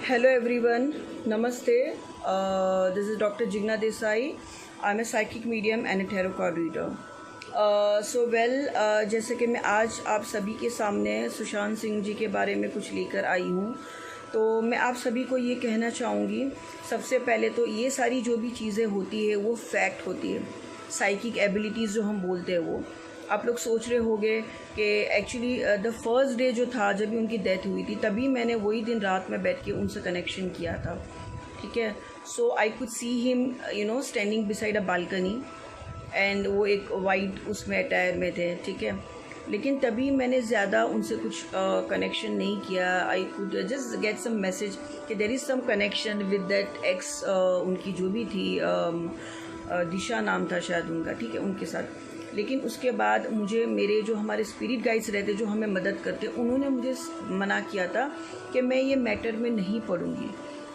Hello everyone, Namaste. This is Dr. Jigna Desai. I'm a psychic medium and a tarot card reader. जैसे कि मैं आज आप सभी के सामने सुशांत सिंह जी के बारे में कुछ लेकर आई हूँ, तो मैं आप सभी को ये कहना चाहूँगी, सबसे पहले तो ये सारी जो भी चीज़ें होती है वो फैक्ट होती है। साइकिक एबिलिटीज़ जो हम बोलते हैं वो आप लोग सोच रहे होंगे कि एक्चुअली द फर्स्ट डे जो था जब भी उनकी डेथ हुई थी, तभी मैंने वही दिन रात में बैठ के उनसे कनेक्शन किया था। ठीक है, so I could see him standing beside a balcony and वो एक वाइट उसमें अटायर में थे। ठीक है, लेकिन तभी मैंने ज़्यादा उनसे कुछ कनेक्शन नहीं किया। I could just get some message कि there is some connection with that ex, उनकी जो भी थी दिशा नाम था शायद उनका, ठीक है, उनके साथ। लेकिन उसके बाद मुझे मेरे जो हमारे स्पिरिट गाइड्स रहते, जो हमें मदद करते, उन्होंने मुझे मना किया था कि मैं ये मैटर में नहीं पढ़ूँगी।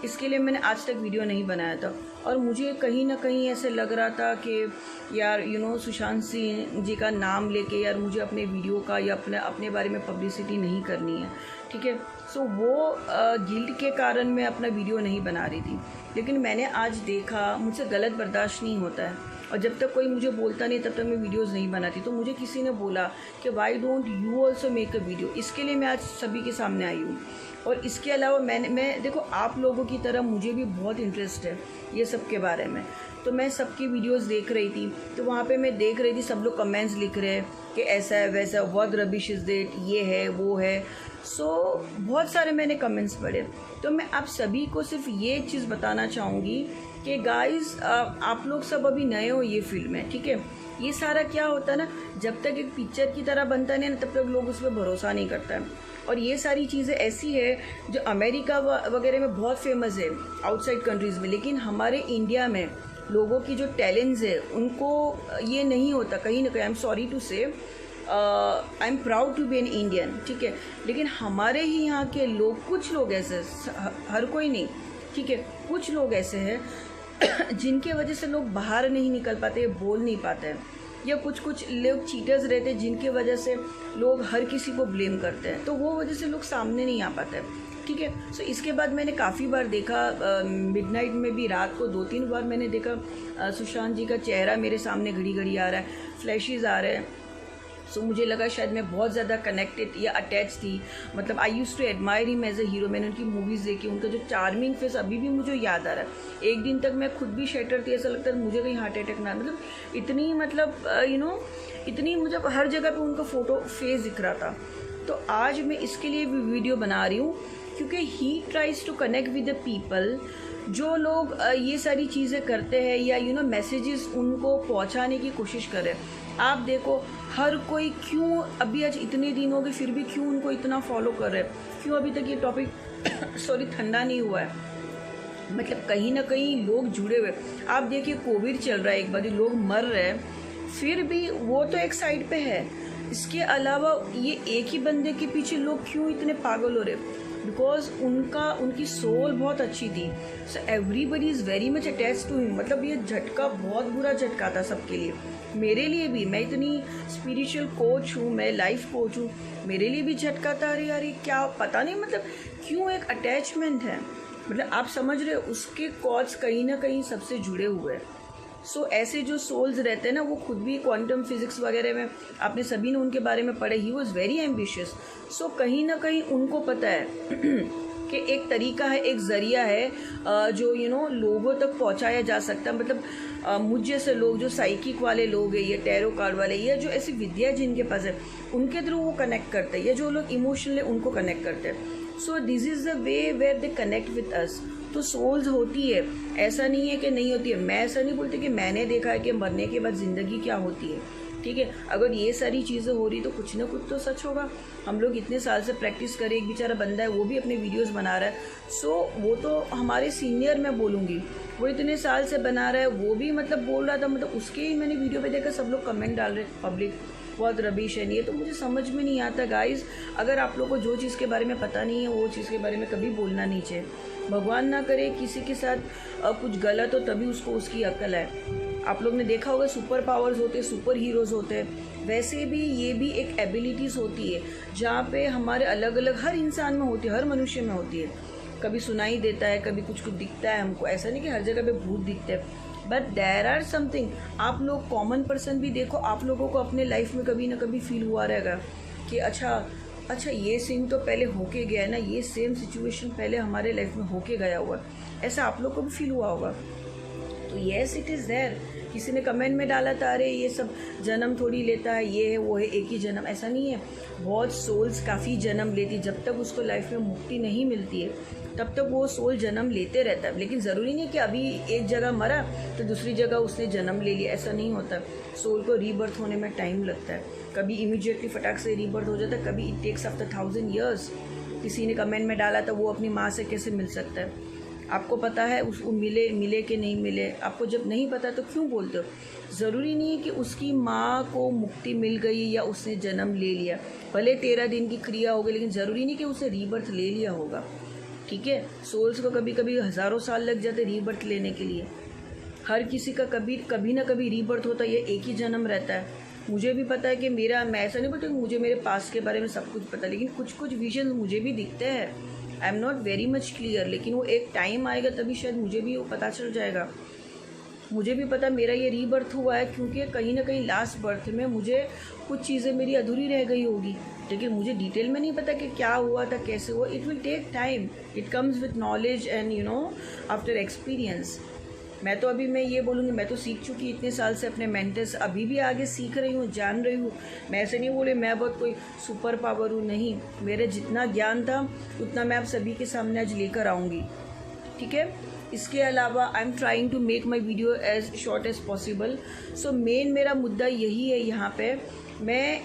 इसके लिए मैंने आज तक वीडियो नहीं बनाया था। और मुझे कहीं ना कहीं ऐसे लग रहा था कि यार सुशांत सिंह जी का नाम लेके यार मुझे अपने वीडियो का या अपने बारे में पब्लिसिटी नहीं करनी है। ठीक है, सो वो गिल्ट के कारण मैं अपना वीडियो नहीं बना रही थी। लेकिन मैंने आज देखा मुझसे गलत बर्दाश्त नहीं होता है, और जब तक कोई मुझे बोलता नहीं तब तक मैं वीडियोस नहीं बनाती। तो मुझे किसी ने बोला कि why don't you also make a video. इसके लिए मैं आज सभी के सामने आई हूँ। और इसके अलावा मैं देखो, आप लोगों की तरह मुझे भी बहुत इंटरेस्ट है ये सब के बारे में। तो मैं सबकी वीडियोस देख रही थी, तो वहाँ पे मैं देख रही थी सब लोग कमेंट्स लिख रहे हैं कि ऐसा है वैसा, व्हाट रबिश इज़ दैट, ये है वो है। सो बहुत सारे मैंने कमेंट्स पढ़े। तो मैं आप सभी को सिर्फ ये चीज़ बताना चाहूँगी कि गाइस, आप लोग सब अभी नए हो ये फील्ड में। ठीक है, ये सारा क्या होता है ना, जब तक एक पिक्चर की तरह बनता नहीं ना, तब तक लोग उस पर भरोसा नहीं करता है। और ये सारी चीज़ें ऐसी है जो अमेरिका वगैरह में बहुत फेमस है, आउटसाइड कंट्रीज़ में, लेकिन हमारे इंडिया में लोगों की जो टैलेंट्स है उनको ये नहीं होता कहीं ना कहीं। I am sorry to say, I am proud to be an Indian. ठीक है, लेकिन हमारे ही यहाँ के लोग, कुछ लोग ऐसे, हर कोई नहीं, ठीक है, कुछ लोग ऐसे हैं जिनके वजह से लोग बाहर नहीं निकल पाते, बोल नहीं पाते हैं, या कुछ लोग चीटर्स रहते हैं जिनकी वजह से लोग हर किसी को ब्लेम करते हैं, तो वो वजह से लोग सामने नहीं आ पाते। ठीक है, सो इसके बाद मैंने काफ़ी बार देखा, मिडनाइट में भी रात को 2-3 बार मैंने देखा सुशांत जी का चेहरा मेरे सामने घड़ी घड़ी आ रहा है, फ्लैशेस आ रहे हैं। सो मुझे लगा शायद मैं बहुत ज़्यादा कनेक्टेड या अटैच थी। मतलब I used to admire him as a hero. मैंने उनकी मूवीज़ देखी, उनका जो चार्मिंग फेस अभी भी मुझे याद आ रहा है। एक दिन तक मैं खुद भी शेटर थी, ऐसा लगता है मुझे कहीं हार्ट अटैक ना, मतलब इतनी, मतलब इतनी, मुझे हर जगह पे उनका फ़ोटो फेस दिख रहा था। तो आज मैं इसके लिए भी वीडियो बना रही हूँ, क्योंकि he tries to connect with the people. जो लोग ये सारी चीज़ें करते हैं या मैसेजेस उनको पहुँचाने की कोशिश कर रहे हैं। आप देखो, हर कोई क्यों अभी आज इतने दिन हो गए फिर भी क्यों उनको इतना फॉलो कर रहे हैं, क्यों अभी तक ये टॉपिक ठंडा नहीं हुआ है। मतलब कहीं ना कहीं लोग जुड़े हुए। आप देखिए, कोविड चल रहा है, एक बार लोग मर रहे हैं, फिर भी वो तो एक साइड पे है। इसके अलावा ये एक ही बंदे के पीछे लोग क्यों इतने पागल हो रहे हैं? बिकॉज उनकी सोल बहुत अच्छी थी। So everybody is very much attach to him. मतलब ये झटका बहुत बुरा झटका था सबके लिए, मेरे लिए भी। मैं इतनी स्पिरिचुअल कोच हूँ, मैं लाइफ कोच हूँ, मेरे लिए भी झटका था। अरे यार, क्या पता नहीं, मतलब क्यों एक अटैचमेंट है। मतलब आप समझ रहे हो, उसके कॉज कहीं ना कहीं सबसे जुड़े हुए हैं। सो ऐसे जो सोल्स रहते हैं ना, वो खुद भी क्वांटम फिजिक्स वगैरह में आपने सभी ने उनके बारे में पढ़े। He was very ambitious. So कहीं ना कहीं उनको पता है कि एक तरीका है, एक ज़रिया है जो लोगों तक पहुंचाया जा सकता है। मतलब मुझ जैसे लोग, जो साइकिक वाले लोग हैं, ये टैरो कार्ड वाले, या जो ऐसी विद्या जिनके पास है, उनके थ्रू वो कनेक्ट करते हैं, या जो लोग इमोशनल है उनको कनेक्ट करते हैं। So this is the way where they connect with us. तो सोल्स होती है, ऐसा नहीं है कि नहीं होती है। मैं ऐसा नहीं बोलती कि मैंने देखा है कि मरने के बाद ज़िंदगी क्या होती है। ठीक है, अगर ये सारी चीज़ें हो रही तो कुछ ना कुछ तो सच होगा। हम लोग इतने साल से प्रैक्टिस करें, एक बेचारा बंदा है वो भी अपने वीडियोस बना रहा है। सो वो तो हमारे सीनियर, मैं बोलूँगी, वो इतने साल से बना रहा है, वो भी मतलब बोल रहा था, मतलब उसके ही मैंने वीडियो पे देखा सब लोग कमेंट डाल रहे, पब्लिक बहुत रबिश है। नहीं, तो मुझे समझ में नहीं आता गाइस। अगर आप लोगों को जो चीज़ के बारे में पता नहीं है, वो चीज़ के बारे में कभी बोलना नहीं चाहिए। भगवान ना करे किसी के साथ कुछ गलत हो, तभी उसको उसकी अक्ल है। आप लोग ने देखा होगा, सुपर पावर्स होते हैं, सुपर हीरोज़ होते हैं, वैसे भी ये भी एक एबिलिटीज़ होती है, जहाँ पे हमारे अलग अलग हर इंसान में होती है, हर मनुष्य में होती है। कभी सुनाई देता है, कभी कुछ कुछ दिखता है हमको। ऐसा नहीं कि हर जगह पे भूत दिखते हैं, बट देयर आर समथिंग। आप लोग कॉमन पर्सन भी देखो, आप लोगों को अपने लाइफ में कभी ना कभी फील हुआ रहेगा कि अच्छा ये सीन तो पहले होके गया है ना, ये सेम सिचुएशन पहले हमारे लाइफ में होके गया हुआ, ऐसा आप लोग को भी फील हुआ होगा। तो येस इट इज़ देयर। किसी ने कमेंट में डाला था अरे ये सब जन्म थोड़ी लेता है, ये है वो है, एक ही जन्म, ऐसा नहीं है। बहुत सोल्स काफ़ी जन्म लेती, जब तक उसको लाइफ में मुक्ति नहीं मिलती है तब तक वो सोल जन्म लेते रहता है। लेकिन ज़रूरी नहीं कि अभी एक जगह मरा तो दूसरी जगह उसने जन्म ले लिया, ऐसा नहीं होता। सोल को रीबर्थ होने में टाइम लगता है, कभी इमीडिएटली फटाक से रीबर्थ हो जाता है, कभी इट टेक्स आफ्टर 1000 years। किसी ने कमेंट में डाला था वो अपनी माँ से कैसे मिल सकता है, आपको पता है उसको मिले कि नहीं मिले? आपको जब नहीं पता तो क्यों बोलते हो? ज़रूरी नहीं है कि उसकी माँ को मुक्ति मिल गई या उसने जन्म ले लिया, भले 13 दिन की क्रिया हो गई, लेकिन ज़रूरी नहीं कि उसने रीबर्थ ले लिया होगा। ठीक है, सोल्स को कभी कभी हज़ारों साल लग जाते रीबर्थ लेने के लिए। हर किसी का कभी ना कभी रीबर्थ होता है, ये एक ही जन्म रहता है। मुझे भी पता है कि मैं ऐसा नहीं बोलती मुझे मेरे पास्ट के बारे में सब कुछ पता है, लेकिन कुछ विजन मुझे भी दिखते हैं। आई am not very much clear, लेकिन वो एक टाइम आएगा तभी शायद मुझे भी वो पता चल जाएगा। मुझे भी पता मेरा ये रीबर्थ हुआ है क्योंकि कहीं ना कहीं लास्ट बर्थ में मुझे कुछ चीज़ें मेरी अधूरी रह गई होगी, लेकिन मुझे डिटेल में नहीं पता कि क्या हुआ था, कैसे हुआ। It will take time, it comes with knowledge and after experience. मैं तो अभी मैं ये बोलूँगी, मैं तो सीख चुकी इतने साल से अपने मेंटर से, अभी भी आगे सीख रही हूँ, जान रही हूँ। मैं ऐसे नहीं बोले मैं बहुत कोई सुपर पावर हूँ, नहीं। मेरे जितना ज्ञान था उतना मैं आप सभी के सामने आज लेकर आऊँगी। ठीक है, इसके अलावा I am trying to make my video as short as possible. So main मेरा मुद्दा यही है यहाँ पे। मैं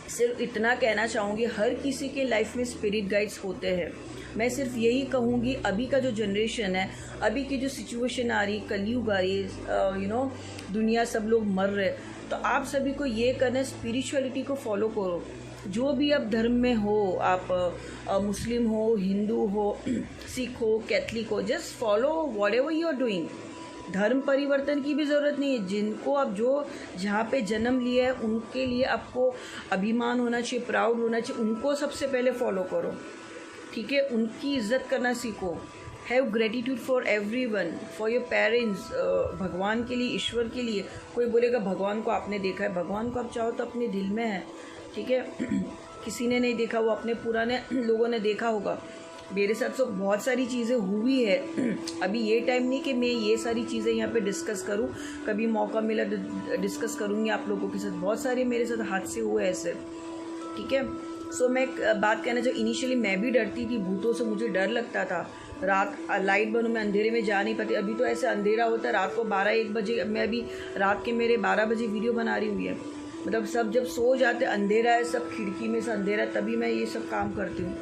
सिर्फ इतना कहना चाहूँगी, हर किसी के लाइफ में स्पिरिट गाइड्स होते हैं। मैं सिर्फ यही कहूँगी, अभी का जो जनरेशन है, अभी की जो सिचुएशन आ रही, कलयुग आ रही है, दुनिया सब लोग मर रहे, तो आप सभी को ये करना है, स्पिरिचुअलिटी को फॉलो करो। जो भी आप धर्म में हो, आप मुस्लिम हो, हिंदू हो, सिख हो, कैथलिक हो, just follow whatever you are doing. धर्म परिवर्तन की भी ज़रूरत नहीं है। जिनको आप जहाँ पे जन्म लिया है उनके लिए आपको अभिमान होना चाहिए, प्राउड होना चाहिए, उनको सबसे पहले फॉलो करो। ठीक है, उनकी इज्जत करना सीखो। Have gratitude for everyone, for your parents, भगवान के लिए, ईश्वर के लिए। कोई बोलेगा भगवान को आपने देखा है, भगवान को आप चाहो तो अपने दिल में है। ठीक है, किसी ने नहीं देखा, वो अपने पुराने लोगों ने देखा होगा। मेरे साथ तो बहुत सारी चीज़ें हुई है। अभी ये टाइम नहीं कि मैं ये सारी चीज़ें यहाँ पे डिस्कस करूँ, कभी मौका मिला डिस्कस करूँगी आप लोगों के साथ। बहुत सारे मेरे साथ हादसे हुए ऐसे। ठीक है, सो मैं एक बात कहना चाहूँ, इनिशियली मैं भी डरती थी भूतों से, मुझे डर लगता था। रात लाइट बंद, मैं अंधेरे में जा नहीं पाती। अभी तो ऐसे अंधेरा होता है रात को 12-1 बजे, मैं अभी रात के मेरे 12 बजे वीडियो बना रही हुई है। मतलब सब जब सो जाते, अंधेरा है, सब खिड़की में से अंधेरा, तभी मैं ये सब काम करती हूँ,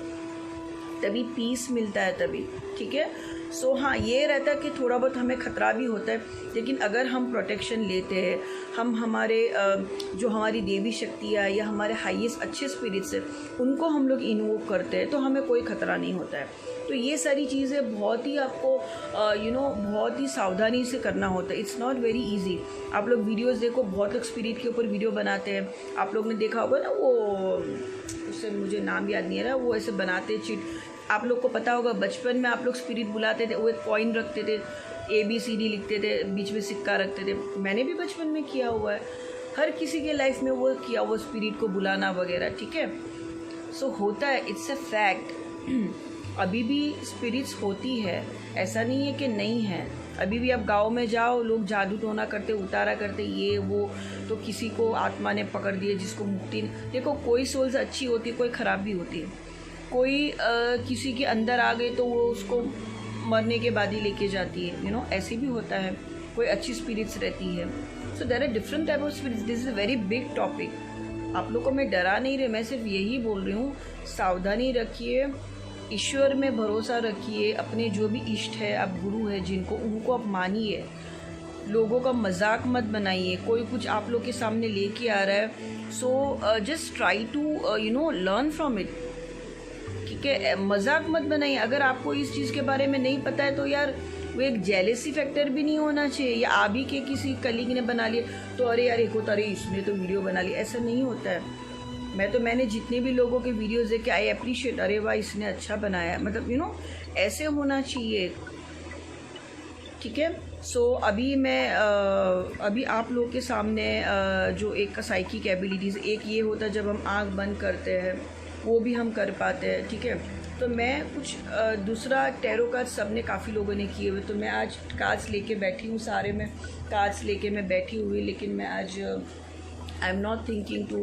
तभी पीस मिलता है तभी। ठीक है, सो हाँ, ये रहता है कि थोड़ा बहुत हमें ख़तरा भी होता है, लेकिन अगर हम प्रोटेक्शन लेते हैं, हम हमारे जो हमारी देवी शक्तियाँ या हमारे हाईएस्ट अच्छे स्पिरिट्स है उनको हम लोग इन्वोक करते हैं, तो हमें कोई ख़तरा नहीं होता है। तो ये सारी चीज़ें बहुत ही आपको बहुत ही सावधानी से करना होता है। It's not very easy. आप लोग वीडियोस देखो, बहुत लोग स्पिरिट के ऊपर वीडियो बनाते हैं। आप लोग ने देखा होगा ना, वो उससे मुझे नाम याद नहीं आ रहा, वो ऐसे बनाते चिट। आप लोग को पता होगा बचपन में आप लोग स्पिरिट बुलाते थे, वो एक कॉइन रखते थे, ABCD लिखते थे, बीच में सिक्का रखते थे। मैंने भी बचपन में किया हुआ है, हर किसी के लाइफ में वो किया हुआ, स्पिरिट को बुलाना वगैरह। ठीक है, सो होता है, इट्स अ फैक्ट। अभी भी स्पिरिट्स होती है, ऐसा नहीं है कि नहीं है। अभी भी आप गांव में जाओ, लोग जादू टोना करते, उतारा करते, ये वो, तो किसी को आत्मा ने पकड़ दिया, जिसको मुक्ति। देखो, कोई सोल्स अच्छी होती है, कोई ख़राब भी होती है। कोई किसी के अंदर आ गए तो वो उसको मरने के बाद ही लेके जाती है, ऐसे भी होता है। कोई अच्छी स्पिरिट्स रहती है। So there are different type of spirits. This is a very big topic. आप लोग को मैं डरा नहीं रही, मैं सिर्फ यही बोल रही हूँ, सावधानी रखिए, ईश्वर में भरोसा रखिए, अपने जो भी इष्ट है, आप गुरु है जिनको, उनको आप मानिए। लोगों का मजाक मत बनाइए। कोई कुछ आप लोग के सामने लेके आ रहा है, so just try to learn from it. ठीक है, मजाक मत बनाइए। अगर आपको इस चीज़ के बारे में नहीं पता है तो यार वो एक जेलेसी फैक्टर भी नहीं होना चाहिए, या आप ही के किसी कलीग ने बना लिया तो अरे यार एक होता, अरे इसने तो वीडियो बना ली, ऐसा नहीं होता है। मैंने जितने भी लोगों के वीडियोस देखे आई अप्रिशिएट, अरे वाह इसने अच्छा बनाया, मतलब ऐसे होना चाहिए। ठीक है। सो अभी आप लोग के सामने जो एक साइकिक एबिलिटीज़, एक ये होता है जब हम आँख बंद करते हैं वो भी हम कर पाते हैं। ठीक है। तो मैं कुछ दूसरा टैरो कार्ड सबने काफ़ी लोगों ने किए हुए, तो मैं आज कार्ड्स लेके बैठी हूँ, सारे में कार्ड्स लेके मैं बैठी हुई, लेकिन मैं आज I am not thinking to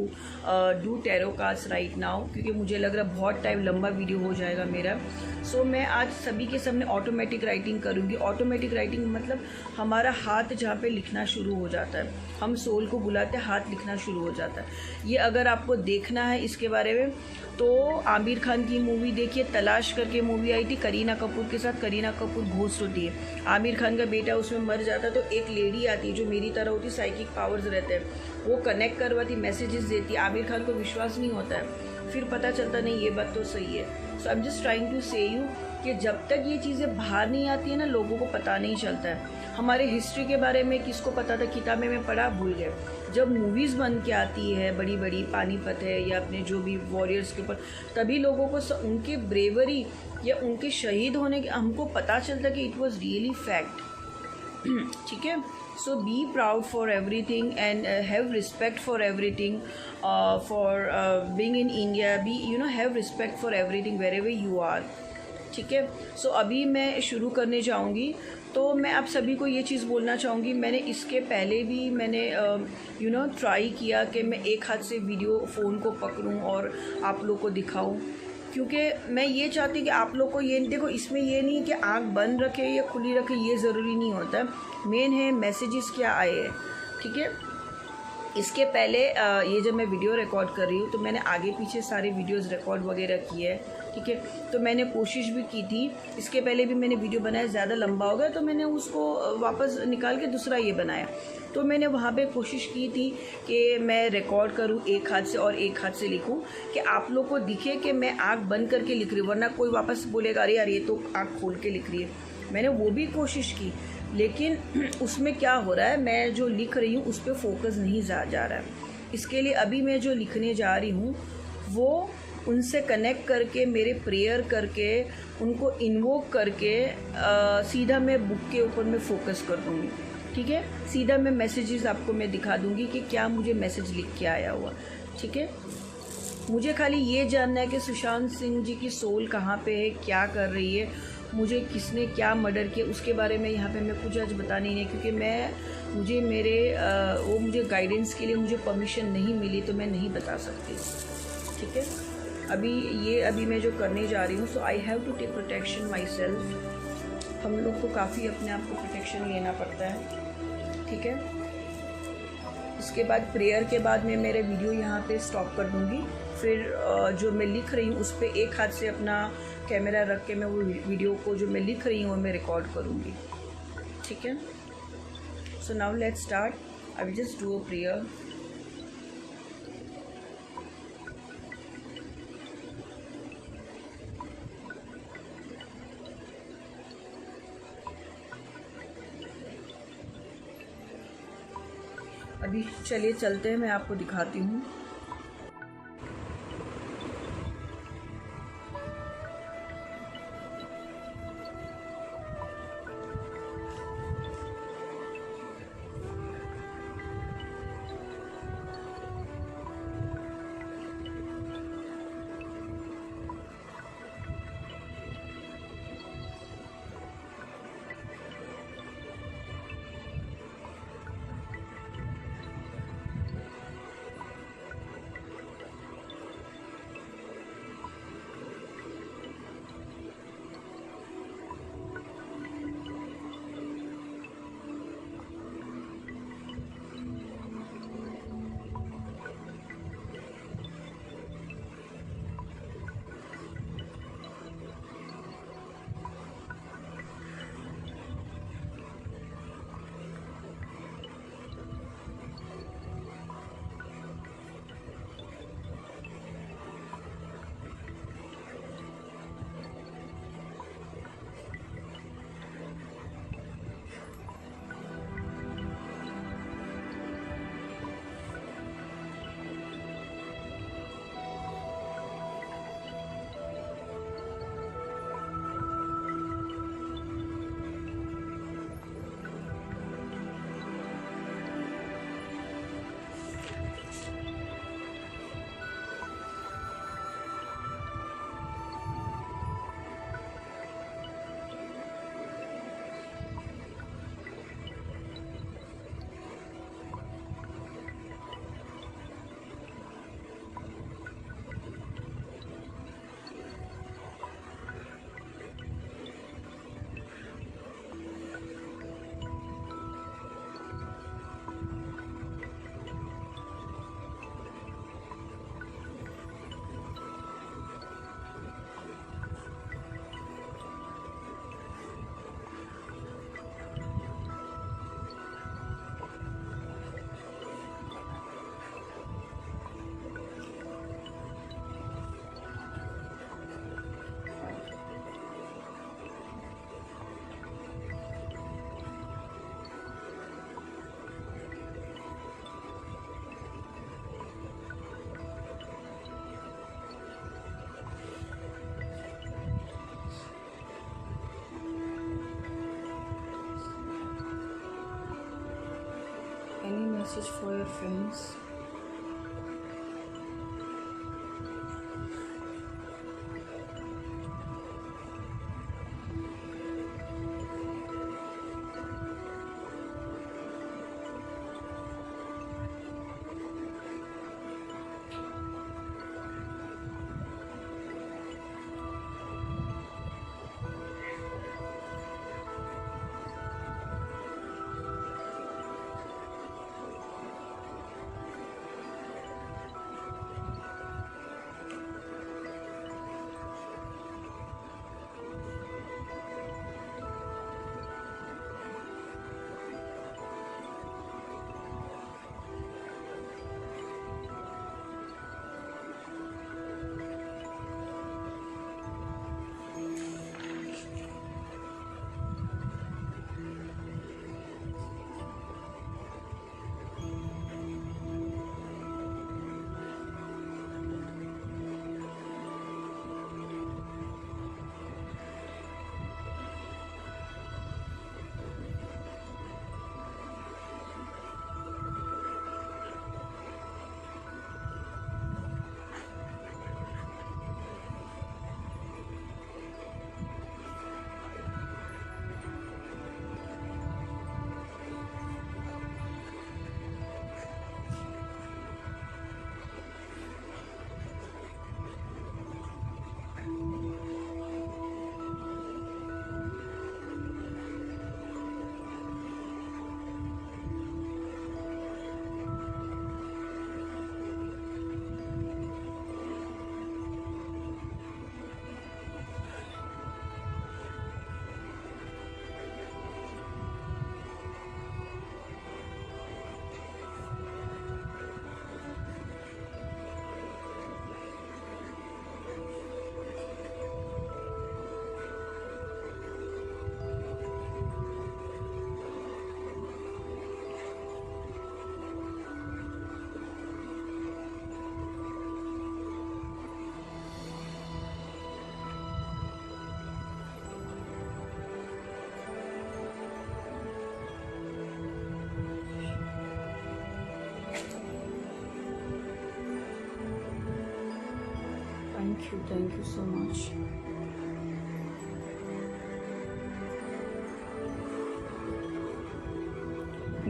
do tarot cards right now, क्योंकि मुझे लग रहा है बहुत टाइम लंबा वीडियो हो जाएगा मेरा। सो मैं आज सभी के सामने ऑटोमेटिक राइटिंग करूँगी। ऑटोमेटिक राइटिंग मतलब हमारा हाथ जहाँ पे लिखना शुरू हो जाता है, हम सोल को बुलाते हैं, हाथ लिखना शुरू हो जाता है। ये अगर आपको देखना है इसके बारे में तो आमिर खान की मूवी देखिए, तलाश करके मूवी आई थी करीना कपूर के साथ। करीना कपूर घोस्ट होती है, आमिर खान का बेटा उसमें मर जाता है, तो एक लेडी आती है जो मेरी तरह होती, साइकिक पावर्स रहते हैं, वो कनेक्ट करवाती, मैसेजेस देती। आमिर खान को विश्वास नहीं होता है, फिर पता चलता नहीं ये बात तो सही है। So I am just trying to say you कि जब तक ये चीज़ें बाहर नहीं आती है ना, लोगों को पता नहीं चलता है। हमारे हिस्ट्री के बारे में किसको पता था, किताबें में पढ़ा, भूल गए। जब मूवीज़ बन के आती है बड़ी बड़ी, पानीपत है या अपने जो भी वॉरियर्स के ऊपर, तभी लोगों को उनके ब्रेवरी या उनके शहीद होने के हमको पता चलता कि इट वॉज रियली फैक्ट। ठीक है। So be proud for everything and have respect for everything, for being in India, be have respect for everything wherever you are. ठीक है। सो अभी मैं शुरू करने जाऊंगी, तो मैं आप सभी को ये चीज़ बोलना चाहूँगी, मैंने इसके पहले भी मैंने ट्राई किया कि मैं एक हाथ से वीडियो फ़ोन को पकड़ूं और आप लोग को दिखाऊं, क्योंकि मैं ये चाहती कि आप लोग को ये देखो, इसमें ये नहीं कि आँख बंद रखे या खुली रखे, ये ज़रूरी नहीं होता है। मेन है मैसेजेस क्या आए हैं। ठीक है। इसके पहले ये जब मैं वीडियो रिकॉर्ड कर रही हूँ तो मैंने आगे पीछे सारे वीडियोस रिकॉर्ड वगैरह किए हैं। ठीक है। तो मैंने कोशिश भी की थी, इसके पहले भी मैंने वीडियो बनाया, ज़्यादा लंबा हो गया तो मैंने उसको वापस निकाल के दूसरा ये बनाया। तो मैंने वहाँ पे कोशिश की थी कि मैं रिकॉर्ड करूँ एक हाथ से और एक हाथ से लिखूँ, कि आप लोग को दिखे कि मैं आँख बंद करके लिख रही हूँ, वरना कोई वापस बोलेगा अरे यार ये तो आँख खोल के लिख रही है। मैंने वो भी कोशिश की, लेकिन उसमें क्या हो रहा है, मैं जो लिख रही हूँ उस पर फोकस नहीं जा रहा है। इसके लिए अभी मैं जो लिखने जा रही हूँ वो उनसे कनेक्ट करके, मेरे प्रेयर करके, उनको इन्वोक करके सीधा मैं बुक के ऊपर मैं फोकस कर दूँगी। ठीक है। सीधा मैं मैसेजेस आपको मैं दिखा दूँगी कि क्या मुझे मैसेज लिख के आया हुआ। ठीक है। मुझे खाली ये जानना है कि सुशांत सिंह जी की सोल कहाँ पे है, क्या कर रही है, मुझे किसने क्या मर्डर किया, उसके बारे में यहाँ पे मैं कुछ आज बतानी नहीं, क्योंकि मुझे मुझे गाइडेंस के लिए मुझे परमिशन नहीं मिली, तो मैं नहीं बता सकती। ठीक है। अभी मैं जो करने जा रही हूँ, so I have to take protection myself. हम लोग को काफ़ी अपने आप को प्रोटेक्शन लेना पड़ता है। ठीक है। इसके बाद प्रेयर के बाद मैं मेरे वीडियो यहाँ पे स्टॉप कर दूँगी, फिर जो मैं लिख रही हूँ उस पर एक हाथ से अपना कैमरा रख के मैं वो वीडियो को जो मैं लिख रही हूँ वो मैं रिकॉर्ड करूँगी। ठीक है। So now let's start. I will just do a prayer. अभी चलिए चलते हैं, मैं आपको दिखाती हूँ। message for your friends. Thank you so much.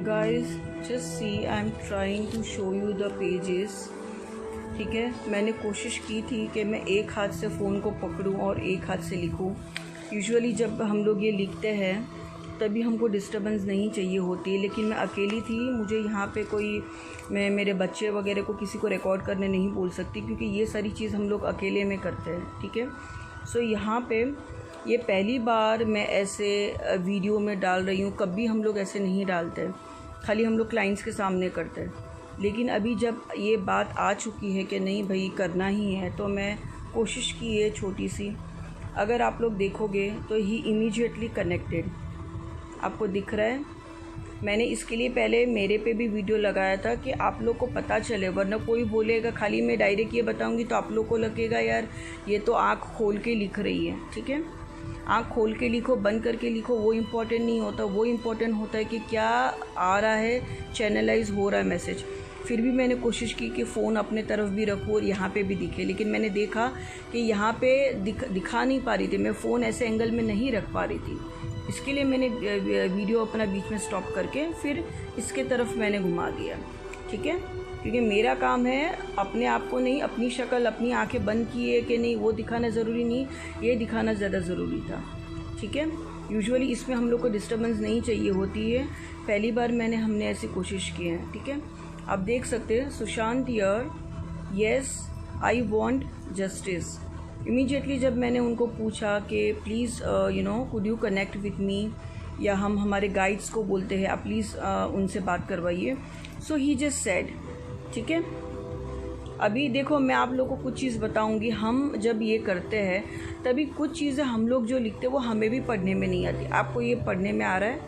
Guys, just see, I'm trying to show you the pages. ठीक है, मैंने कोशिश की थी कि मैं एक हाथ से फ़ोन को पकड़ूं और एक हाथ से लिखूं। यूजुअली जब हम लोग ये लिखते हैं तभी हमको डिस्टर्बेंस नहीं चाहिए होती है, लेकिन मैं अकेली थी, मुझे यहाँ पे कोई मैं मेरे बच्चे वगैरह को किसी को रिकॉर्ड करने नहीं बोल सकती, क्योंकि ये सारी चीज़ हम लोग अकेले में करते हैं। ठीक है, सो यहाँ पे ये पहली बार मैं ऐसे वीडियो में डाल रही हूँ। कभी हम लोग ऐसे नहीं डालते, खाली हम लोग क्लाइंट्स के सामने करते हैं। लेकिन अभी जब ये बात आ चुकी है कि नहीं भाई करना ही है, तो मैं कोशिश की है छोटी सी। अगर आप लोग देखोगे तो ही इमीडिएटली कनेक्टेड आपको दिख रहा है। मैंने इसके लिए पहले मेरे पे भी वीडियो लगाया था कि आप लोग को पता चले, वरना कोई बोलेगा खाली मैं डायरेक्ट ये बताऊंगी तो आप लोग को लगेगा यार ये तो आँख खोल के लिख रही है। ठीक है, आँख खोल के लिखो, बंद करके लिखो, वो इम्पोर्टेंट नहीं होता। वो इम्पोर्टेंट होता है कि क्या आ रहा है, चैनलाइज हो रहा है मैसेज। फिर भी मैंने कोशिश की कि फ़ोन अपने तरफ भी रखूँ और यहाँ पे भी दिखे, लेकिन मैंने देखा कि यहाँ पे दिखा नहीं पा रही थी, मैं फ़ोन ऐसे एंगल में नहीं रख पा रही थी। इसके लिए मैंने वीडियो अपना बीच में स्टॉप करके फिर इसके तरफ मैंने घुमा दिया। ठीक है, क्योंकि मेरा काम है अपने आप को नहीं, अपनी शक्ल, अपनी आंखें बंद की है कि नहीं वो दिखाना ज़रूरी नहीं, ये दिखाना ज़्यादा ज़रूरी था। ठीक है, यूजुअली इसमें हम लोग को डिस्टर्बेंस नहीं चाहिए होती है। पहली बार हमने ऐसी कोशिश की है। ठीक है, आप देख सकते हैं Sushant here, yes I want justice. Immediately जब मैंने उनको पूछा कि please could you connect with me, या हम हमारे गाइड्स को बोलते हैं आप प्लीज़ उनसे बात करवाइए, सो ही जस्ट सेड। ठीक है, अभी देखो मैं आप लोगों को कुछ चीज़ बताऊंगी। हम जब ये करते हैं तभी कुछ चीज़ें हम लोग जो लिखते हैं वो हमें भी पढ़ने में नहीं आती। आपको ये पढ़ने में आ रहा है?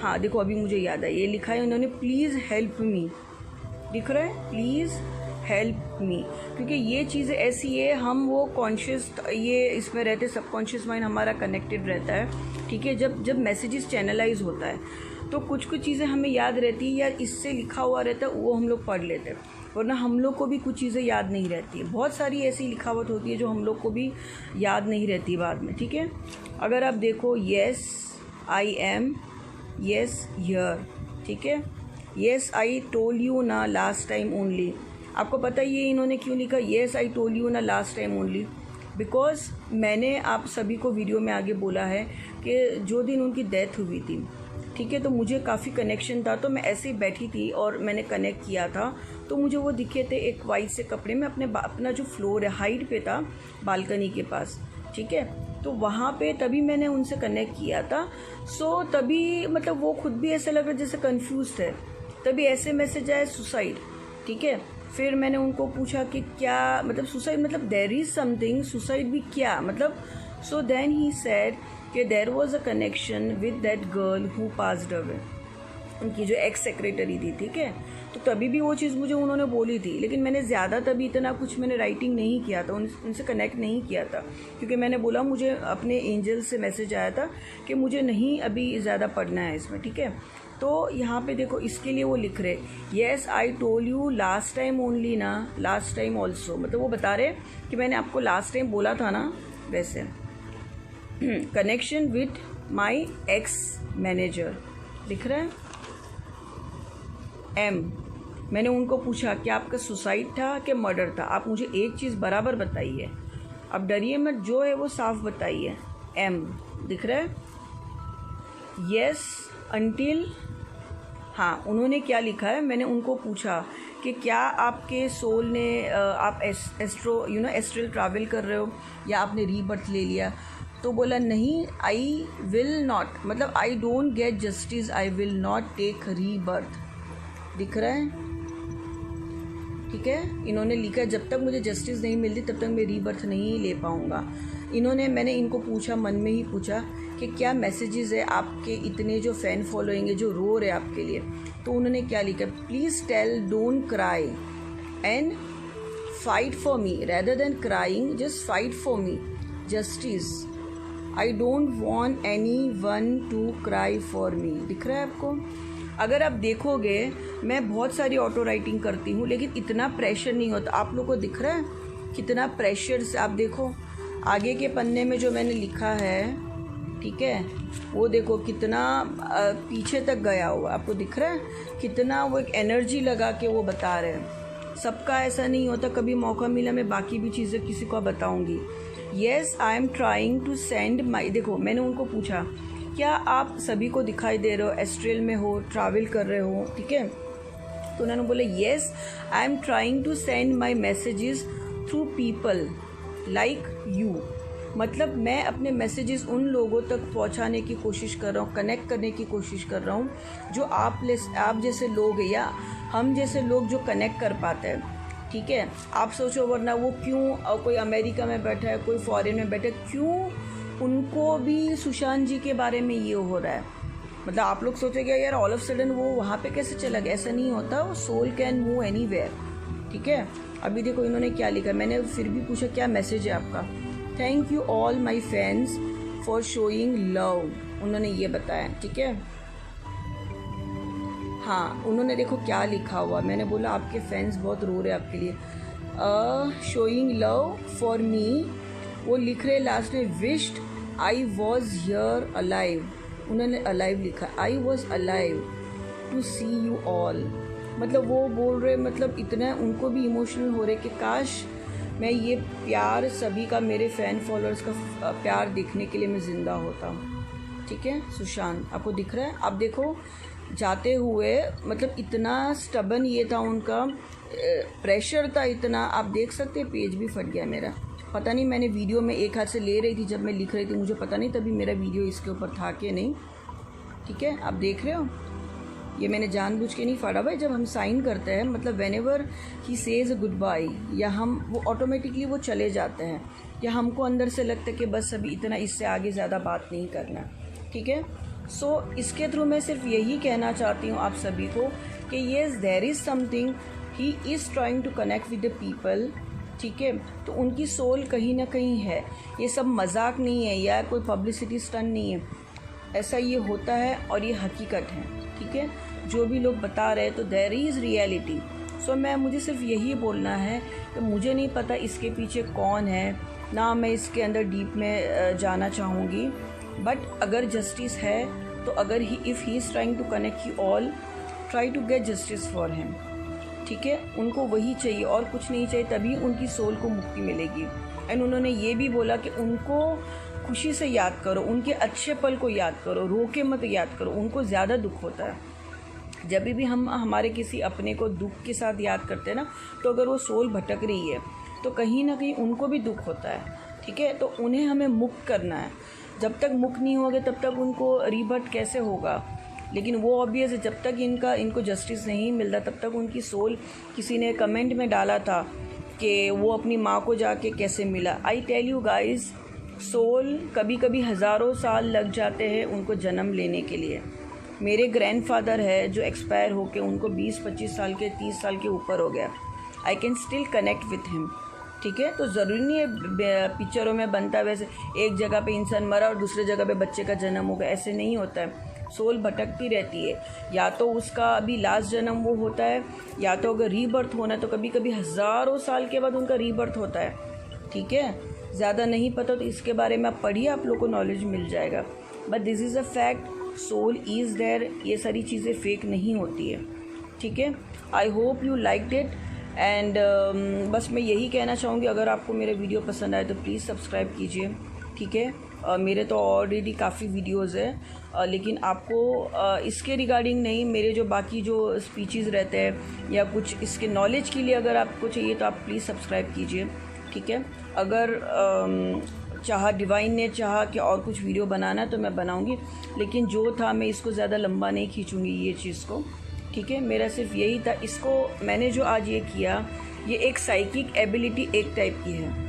हाँ देखो, अभी मुझे याद है, ये लिखा है उन्होंने, प्लीज़ हेल्प मी, दिख रहा है, प्लीज़ हेल्प मी। क्योंकि ये चीज़ें ऐसी है, हम वो कॉन्शियस ये इसमें रहते, सबकॉन्शियस माइंड हमारा कनेक्टेड रहता है। ठीक है, जब मैसेजेस चैनलाइज होता है तो कुछ कुछ चीज़ें हमें याद रहती है या इससे लिखा हुआ रहता है वो हम लोग पढ़ लेते हैं, वरना हम लोग को भी कुछ चीज़ें याद नहीं रहती है। बहुत सारी ऐसी लिखावट होती है जो हम लोग को भी याद नहीं रहती बाद में, ठीक है। अगर आप देखो yes I M, yes here, ठीक है। येस आई टोल्ड यू ना लास्ट टाइम ओनली, आपको पता ही है इन्होंने क्यों लिखा येस आई टोल्ड यू ना लास्ट टाइम ओनली? बिकॉज मैंने आप सभी को वीडियो में आगे बोला है कि जो दिन उनकी डेथ हुई थी, ठीक है, तो मुझे काफ़ी कनेक्शन था, तो मैं ऐसे ही बैठी थी और मैंने कनेक्ट किया था, तो मुझे वो दिखे थे एक वाइट से कपड़े में अपना जो फ्लोर है हाइट पे था बालकनी के पास, ठीक है, तो वहाँ पे तभी मैंने उनसे कनेक्ट किया था। सो तभी मतलब वो खुद भी ऐसे लग रहा जैसे कन्फ्यूज थे, तभी ऐसे मैसेज आया सुसाइड, ठीक है। फिर मैंने उनको पूछा कि क्या मतलब सुसाइड, मतलब देयर इज़ समथिंग, सुसाइड भी क्या मतलब? सो देन ही सेड कि there was a connection with that girl who passed away, उनकी जो एक्स सेक्रेटरी थी, ठीक है। तो तभी भी वो चीज़ मुझे उन्होंने बोली थी, लेकिन मैंने ज़्यादा तभी इतना कुछ मैंने राइटिंग नहीं किया था, उनसे कनेक्ट नहीं किया था, क्योंकि मैंने बोला मुझे अपने एंजल से मैसेज आया था कि मुझे नहीं अभी ज़्यादा पढ़ना है इसमें, ठीक है। तो यहाँ पे देखो इसके लिए वो लिख रहे yes I told you last time only ना लास्ट टाइम ऑल्सो, मतलब वो बता रहे कि मैंने आपको लास्ट टाइम बोला था ना वैसे। Connection with my ex manager लिख रहा है एम। मैंने उनको पूछा कि आपका सुसाइड था कि मर्डर था, आप मुझे एक चीज़ बराबर बताइए, अब डरिए मत, जो है वो साफ बताइए। एम दिख रहा है, यस अंटिल, हाँ उन्होंने क्या लिखा है, मैंने उनको पूछा कि क्या आपके सोल ने आप एस्ट्रल ट्रैवल कर रहे हो या आपने रीबर्थ ले लिया? तो बोला नहीं, आई विल नॉट, मतलब I don't get justice, I will not take rebirth, दिख रहा है, ठीक है। इन्होंने लिखा जब तक मुझे जस्टिस नहीं मिलती तब तक मैं रीबर्थ नहीं ले पाऊँगा। मैंने इनको पूछा, मन में ही पूछा कि क्या मैसेजेस है आपके इतने जो फ़ैन फॉलोइंग है जो रो रहे आपके लिए? तो उन्होंने क्या लिखा, please tell don't cry and fight for me rather than crying, just fight for me justice, I don't want anyone to cry for me. दिख रहा है आपको? अगर आप देखोगे मैं बहुत सारी ऑटो राइटिंग करती हूँ लेकिन इतना प्रेशर नहीं होता, आप लोग को दिख रहा है कितना प्रेशर से? आप देखो आगे के पन्ने में जो मैंने लिखा है, ठीक है, वो देखो कितना पीछे तक गया हुआ, आपको दिख रहा है कितना वो एक एनर्जी लगा के वो बता रहे हैं। सबका ऐसा नहीं होता, कभी मौका मिला मैं बाकी भी चीज़ें किसी को बताऊंगी। Yes I am trying to send my, देखो मैंने उनको पूछा क्या आप सभी को दिखाई दे रहे हो, एस्ट्रल में हो, ट्रैवल कर रहे हो, ठीक है। तो उन्होंने बोला yes I am trying to send my messages through people like you, मतलब मैं अपने मैसेजेस उन लोगों तक पहुंचाने की कोशिश कर रहा हूँ, कनेक्ट करने की कोशिश कर रहा हूँ जो आप जैसे लोग हैं या हम जैसे लोग जो कनेक्ट कर पाते हैं, ठीक है। आप सोचो वरना वो क्यों, कोई अमेरिका में बैठा है, कोई फॉरेन में बैठा है, क्यों उनको भी सुशांत जी के बारे में ये हो रहा है? मतलब आप लोग सोचेंगे यार ऑल ऑफ सडन वो वहाँ पे कैसे चला गया? ऐसा नहीं होता, वो सोल कैन मूव एनीवेयर, ठीक है। अभी देखो इन्होंने क्या लिखा, मैंने फिर भी पूछा क्या मैसेज है आपका? Thank you all my fans for showing love, उन्होंने ये बताया, ठीक है। हाँ उन्होंने देखो क्या लिखा हुआ, मैंने बोला आपके फैंस बहुत रो रहे आपके लिए, शोइंग लव फॉर मी, वो लिख रहे लास्ट में wished I was here alive, उन्होंने अलाइव लिखा, I was alive to see you all, मतलब वो बोल रहे, मतलब इतना उनको भी इमोशनल हो रहे कि काश मैं ये प्यार सभी का, मेरे फ़ैन फॉलोअर्स का प्यार देखने के लिए मैं ज़िंदा होता, ठीक है। सुशांत आपको दिख रहा है, आप देखो जाते हुए, मतलब इतना स्टबन ये था उनका, प्रेशर था इतना, आप देख सकते हैं पेज भी फट गया मेरा, पता नहीं मैंने वीडियो में एक हाथ से ले रही थी जब मैं लिख रही थी, मुझे पता नहीं तभी मेरा वीडियो इसके ऊपर था कि नहीं, ठीक है। आप देख रहे हो ये मैंने जानबूझ के नहीं फाड़ा भाई, जब हम साइन करते हैं मतलब whenever he says goodbye या हम वो ऑटोमेटिकली वो चले जाते हैं, या हमको अंदर से लगता है कि बस अभी इतना, इससे आगे ज़्यादा बात नहीं करना, ठीक है। सो इसके थ्रू मैं सिर्फ यही कहना चाहती हूँ आप सभी को कि yes there is something, he is trying to connect with the people, ठीक है। तो उनकी सोल कहीं ना कहीं है, ये सब मजाक नहीं है या कोई पब्लिसिटी स्टंट नहीं है, ऐसा ये होता है और ये हकीकत है। ठीक है, जो भी लोग बता रहे हैं तो देयर इज़ रियलिटी। सो मुझे सिर्फ यही बोलना है कि मुझे नहीं पता इसके पीछे कौन है, ना मैं इसके अंदर डीप में जाना चाहूँगी, बट अगर जस्टिस है तो अगर if he is trying to connect you all, try to get justice for him. ठीक है, उनको वही चाहिए और कुछ नहीं चाहिए, तभी उनकी सोल को मुक्ति मिलेगी। एंड उन्होंने ये भी बोला कि उनको खुशी से याद करो, उनके अच्छे पल को याद करो, रो के मत याद करो, उनको ज़्यादा दुख होता है। जब भी हम हमारे किसी अपने को दुख के साथ याद करते हैं ना, तो अगर वो सोल भटक रही है तो कहीं ना कहीं उनको भी दुख होता है। ठीक है, तो उन्हें हमें मुक्त करना है। जब तक मुक्त नहीं होंगे तब तक उनको रीबर्थ कैसे होगा। लेकिन वो ऑब्वियस है, जब तक इनको जस्टिस नहीं मिलता तब तक उनकी सोल, किसी ने कमेंट में डाला था कि वो अपनी माँ को जाके कैसे मिला। I tell you guys, soul कभी कभी हज़ारों साल लग जाते हैं उनको जन्म लेने के लिए। मेरे ग्रैंडफादर है जो एक्सपायर होके उनको 20-25 साल के 30 साल के ऊपर हो गया। I can still connect with him. ठीक है, तो ज़रूरी नहीं है पिक्चरों में बनता वैसे एक जगह पे इंसान मरा और दूसरे जगह पे बच्चे का जन्म होगा, ऐसे नहीं होता है। सोल भटकती रहती है, या तो उसका अभी लास्ट जन्म वो होता है, या तो अगर रीबर्थ होना है तो कभी कभी हज़ारों साल के बाद उनका रीबर्थ होता है। ठीक है, ज़्यादा नहीं पता तो इसके बारे में आप पढ़िए, आप लोग को नॉलेज मिल जाएगा। But this is a fact, soul is there, ये सारी चीज़ें फेक नहीं होती है। ठीक है, I hope you liked it. And बस मैं यही कहना चाहूँगी, अगर आपको मेरे वीडियो पसंद आए तो प्लीज़ सब्सक्राइब कीजिए। ठीक है, मेरे तो ऑलरेडी काफ़ी वीडियोज़ है, लेकिन आपको इसके रिगार्डिंग नहीं, मेरे जो बाकी जो स्पीचेज़ रहते हैं या कुछ इसके नॉलेज के लिए अगर आपको चाहिए तो आप प्लीज़ सब्सक्राइब कीजिए। ठीक है, अगर डिवाइन ने चाहा कि और कुछ वीडियो बनाना तो मैं बनाऊंगी, लेकिन जो था मैं इसको ज़्यादा लंबा नहीं खींचूंगी ये चीज़ को। ठीक है, मेरा सिर्फ यही था। इसको मैंने जो आज ये किया, ये एक साइकिक एबिलिटी एक टाइप की है।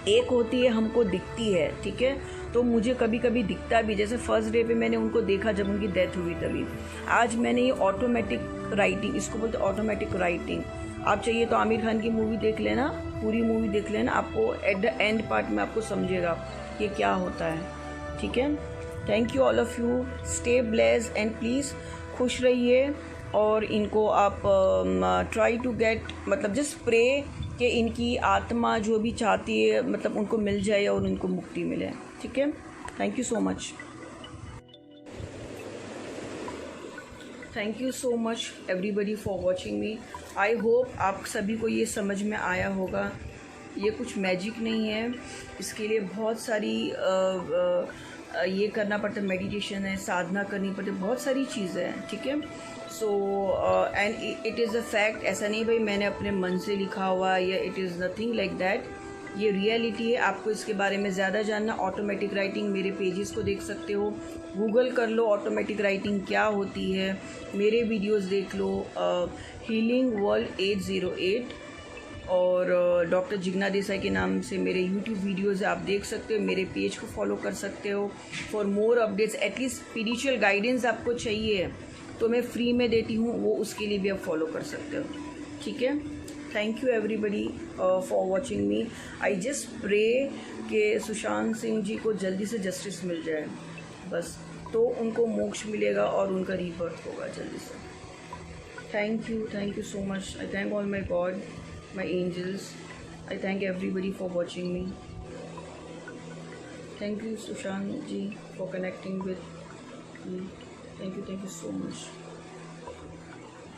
एक होती है हमको दिखती है, ठीक है, तो मुझे कभी कभी दिखता भी, जैसे फर्स्ट डे पे मैंने उनको देखा जब उनकी डेथ हुई तभी। आज मैंने ये ऑटोमेटिक राइटिंग, इसको बोलते ऑटोमेटिक राइटिंग। आप चाहिए तो आमिर खान की मूवी देख लेना, पूरी मूवी देख लेना, आपको एट द एंड पार्ट में आपको समझेगा कि क्या होता है। ठीक है, thank you all of you, stay blessed and please खुश रहिए। और इनको आप ट्राई टू गेट, मतलब जस्ट प्रे कि इनकी आत्मा जो भी चाहती है मतलब उनको मिल जाए और उनको मुक्ति मिले। ठीक है, thank you so much, thank you so much everybody for watching me. I hope आप सभी को ये समझ में आया होगा। ये कुछ मैजिक नहीं है, इसके लिए बहुत सारी ये करना पड़ता है, मेडिटेशन है, साधना करनी पड़ती है, बहुत सारी चीज़ें हैं। ठीक है, so and it is a fact, ऐसा नहीं भाई मैंने अपने मन से लिखा हुआ या it is nothing like that, ये रियलिटी है। आपको इसके बारे में ज़्यादा जानना, ऑटोमेटिक राइटिंग मेरे पेजेस को देख सकते हो, गूगल कर लो ऑटोमेटिक राइटिंग क्या होती है, मेरे वीडियोस देख लो, हीलिंग वर्ल्ड 808 और डॉक्टर जिग्ना देसाई के नाम से मेरे यूट्यूब वीडियोज़ आप देख सकते हो, मेरे पेज को फॉलो कर सकते हो for more updates. At least spiritual guidance आपको चाहिए तो मैं फ्री में देती हूँ, वो उसके लिए भी आप फॉलो कर सकते हो। ठीक है, thank you everybody for watching me. I just pray कि सुशांत सिंह जी को जल्दी से जस्टिस मिल जाए, बस तो उनको मोक्ष मिलेगा और उनका रीबर्थ होगा जल्दी से। Thank you so much. I thank all my God, my angels. I thank everybody for watching me. Thank you Sushant ji for connecting with me. Thank you so much.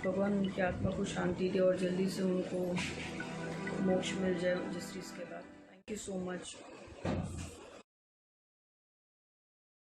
भगवान उनकी आत्मा को शांति दे और जल्दी से उनको मोक्ष मिल जाए जस्टिस के बाद। Thank you so much.